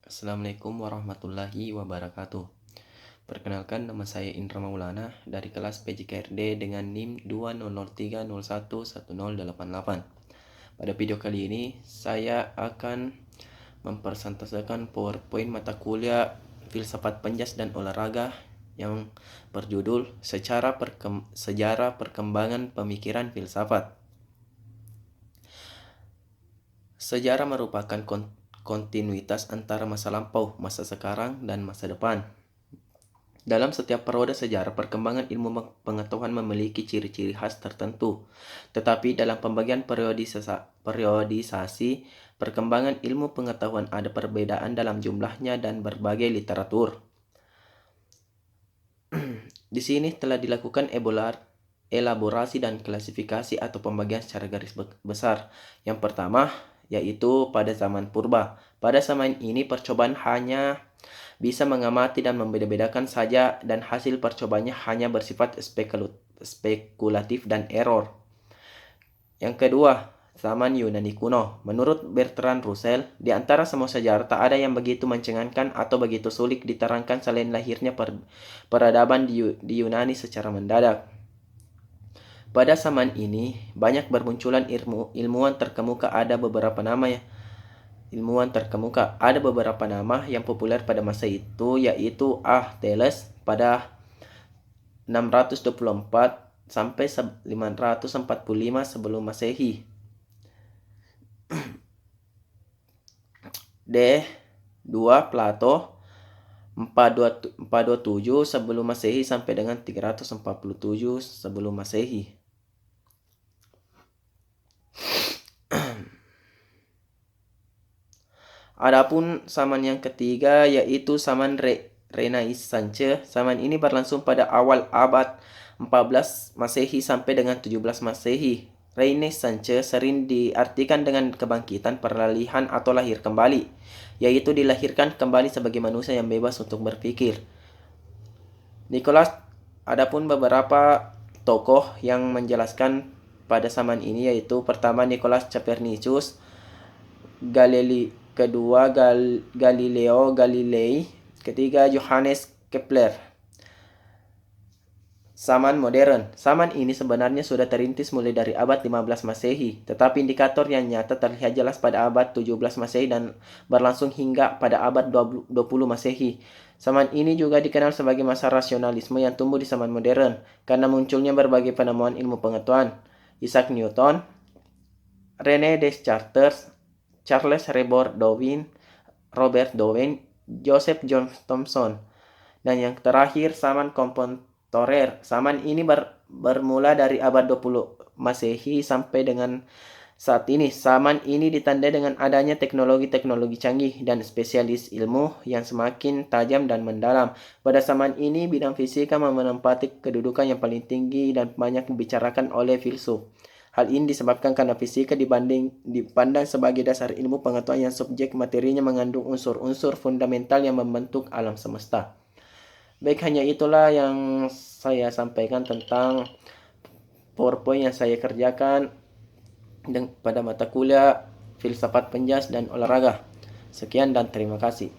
Assalamualaikum warahmatullahi wabarakatuh. Perkenalkan, nama saya Indra Maulana dari kelas PJKRD dengan NIM 20030111088. Pada video kali ini, saya akan mempresentasikan PowerPoint mata kuliah Filsafat Penjas dan Olahraga yang berjudul Sejarah Perkembangan Pemikiran Filsafat. Sejarah merupakan kontinuitas antara masa lampau, masa sekarang, dan masa depan. Dalam setiap periode sejarah, perkembangan ilmu pengetahuan memiliki ciri-ciri khas tertentu. Tetapi dalam pembagian periodisasi, perkembangan ilmu pengetahuan ada perbedaan dalam jumlahnya dan berbagai literatur. Di sini telah dilakukan elaborasi dan klasifikasi atau pembagian secara garis besar. Yang pertama, yaitu pada zaman purba. Pada zaman ini percobaan hanya bisa mengamati dan membeda-bedakan saja, dan hasil percobaannya hanya bersifat spekulatif dan error. Yang kedua, zaman Yunani kuno. Menurut Bertrand Russell, di antara semua sejarah tak ada yang begitu mencengangkan atau begitu sulit diterangkan selain lahirnya peradaban di Yunani secara mendadak. Pada zaman ini, banyak bermunculan ilmuwan terkemuka. Ada beberapa nama yang populer pada masa itu, yaitu Thales pada 624 sampai 545 sebelum Masehi. D2 Plato 427 sebelum Masehi sampai dengan 347 sebelum Masehi. Adapun zaman yang ketiga yaitu zaman Renaissance. Zaman ini berlangsung pada awal abad 14 Masehi sampai dengan 17 Masehi. Renaissance sering diartikan dengan kebangkitan, peralihan, atau lahir kembali, yaitu dilahirkan kembali sebagai manusia yang bebas untuk berpikir. Adapun beberapa tokoh yang menjelaskan pada zaman ini yaitu pertama Nicolaus Copernicus, kedua Galileo Galilei, ketiga Johannes Kepler. Zaman modern. Zaman ini sebenarnya sudah terintis mulai dari abad 15 Masehi, tetapi indikator yang nyata terlihat jelas pada abad 17 Masehi dan berlangsung hingga pada abad 20 Masehi. Zaman ini juga dikenal sebagai masa rasionalisme yang tumbuh di zaman modern karena munculnya berbagai penemuan ilmu pengetahuan. Isaac Newton, René Descartes, Charles Robert Darwin, Joseph John Thomson. Dan yang terakhir, zaman kontemporer. Zaman ini bermula dari abad 20 Masehi sampai dengan saat ini. Zaman ini ditandai dengan adanya teknologi-teknologi canggih dan spesialis ilmu yang semakin tajam dan mendalam. Pada zaman ini, bidang fisika menempati kedudukan yang paling tinggi dan banyak dibicarakan oleh filsuf. Hal ini disebabkan karena fisika dipandang sebagai dasar ilmu pengetahuan yang subjek materinya mengandung unsur-unsur fundamental yang membentuk alam semesta. Baik, hanya itulah yang saya sampaikan tentang PowerPoint yang saya kerjakan pada mata kuliah Filsafat Penjas dan Olahraga. Sekian dan terima kasih.